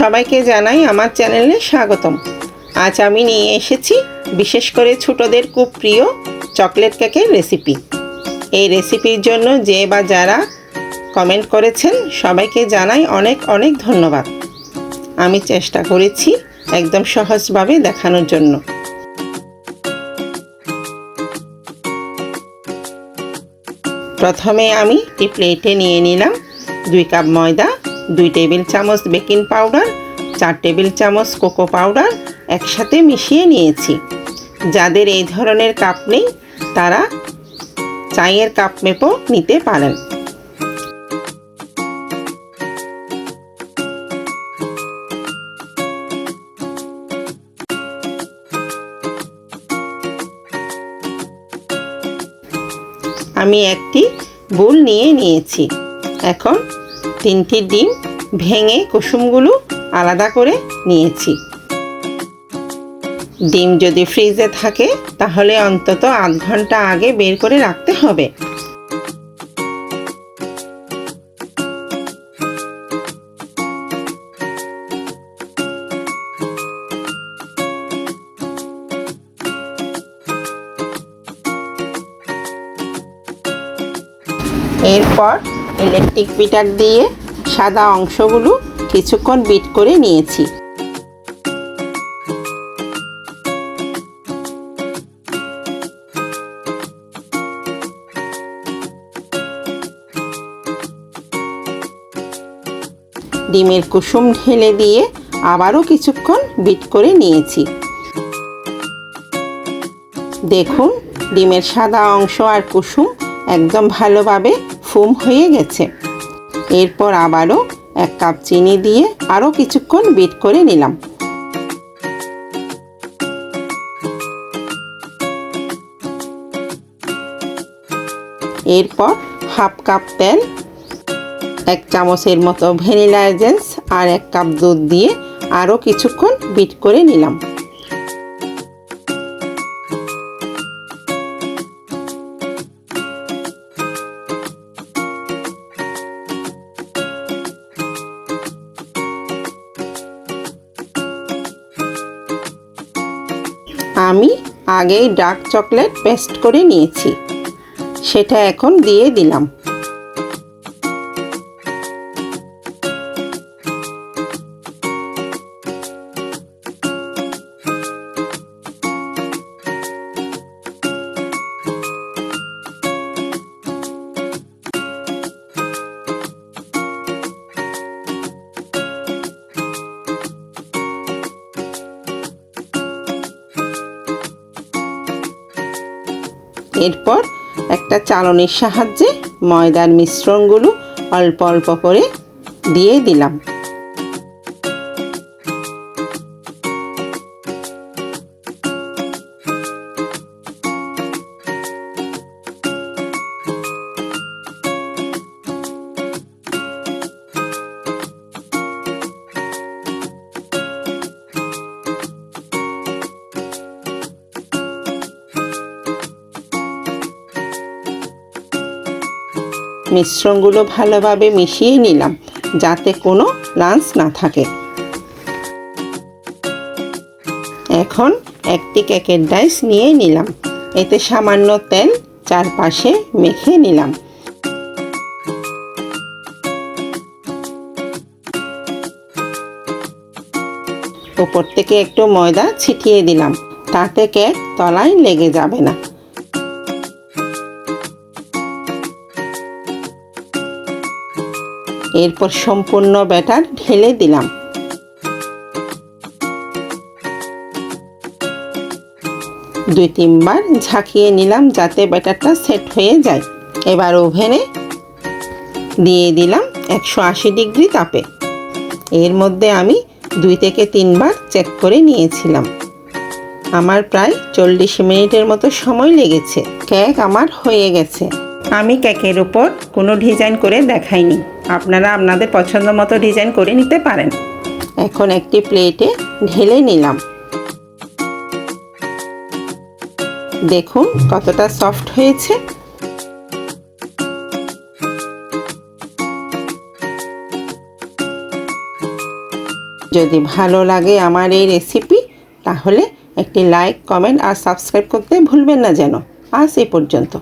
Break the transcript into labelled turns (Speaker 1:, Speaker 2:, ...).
Speaker 1: সবাইকে জানাই আমার চ্যানেলে স্বাগতম। আজ আমি নিয়ে এসেছি বিশেষ করে ছোটদের খুব প্রিয় চকলেট কেকের রেসিপি। এই রেসিপির জন্য যে বা যারা কমেন্ট করেছেন সবাইকে জানাই অনেক অনেক ধন্যবাদ। আমি চেষ্টা করেছি একদম সহজভাবে দেখানোর জন্য। প্রথমে আমি একটি প্লেটে নিয়ে নিলাম 2 কাপ ময়দা, 2 টেবিল চামচ বেকিং পাউডার, 4 টেবিল চামচ কোকো পাউডার একসাথে মিশিয়ে নিয়েছি। যাদের এই ধরনের কাপ নেই তারা চায়ের কাপ মেপও নিতে পারেন। আমি একটি বোল নিয়ে নিয়েছি। এখন 3টি ডিম ভেঙে কুসুমগুলো আলাদা করে নিয়েছি। ডিম যদি ফ্রিজে থাকে তাহলে অন্তত আধ ঘন্টা আগে বের করে রাখতে হবে। এরপর ইলেকট্রিক বিটার দিয়ে সাদা অংশগুলো কিছুক্ষণ বিট করে নিয়েছি। ডিমের কুসুম ঢেলে দিয়ে আবারও কিছুক্ষণ বিট করে নিয়েছি। দেখুন ডিমের সাদা অংশ আর কুসুম একদম ভালোভাবে ফোম হয়ে গেছে। এরপর আবারও 1 কাপ চিনি দিয়ে আরও কিছুক্ষণ বিট করে নিলাম। এরপর হাফ কাপ তেল, 1 চামচের মতো ভ্যানিলা এসেন্স আর 1 কাপ দুধ দিয়ে আরও কিছুক্ষণ বিট করে নিলাম। আমি আগেই ডার্ক চকলেট পেস্ট করে নিয়েছি, সেটা এখন দিয়ে দিলাম। এরপর একটা চালনির সাহায্যে ময়দার মিশ্রণগুলো অল্প অল্প করে দিয়ে দিলাম। মিশ্রণগুলো ভালোভাবে মিশিয়ে নিলাম যাতে কোনো লাম্পস না থাকে। এখন একটি কেকের ডাইস নিয়ে নিলাম, এতে সামান্য তেল চারপাশে মেখে নিলাম। উপর থেকে একটু ময়দা ছিটিয়ে দিলাম, তাতে কেক তলায় লেগে যাবে না। এরপর সম্পূর্ণ ব্যাটার ঢেলে দিলাম। দুই তিনবার ঝাঁকিয়ে নিলাম যাতে ব্যাটারটা সেট হয়ে যায়। এবার ওভেনে দিয়ে দিলাম 180 ডিগ্রি তাপে। এর মধ্যে আমি 2 থেকে 3 বার চেক করে নিয়েছিলাম। আমার প্রায় 40 মিনিটের মতো সময় লেগেছে। কেক আমার হয়ে গেছে। আমি কেকের উপর কোনো ডিজাইন করে দেখাইনি, আপনারা আপনাদের পছন্দ মতো ডিজাইন করে নিতে পারেন। এখন একটি প্লেটে ঢেলে নিলাম। দেখুন কতটা সফট হয়েছে। যদি ভালো লাগে আমার এই রেসিপি তাহলে একটি লাইক, কমেন্ট আর সাবস্ক্রাইব করতে ভুলবেন না যেন। আজ এই পর্যন্ত।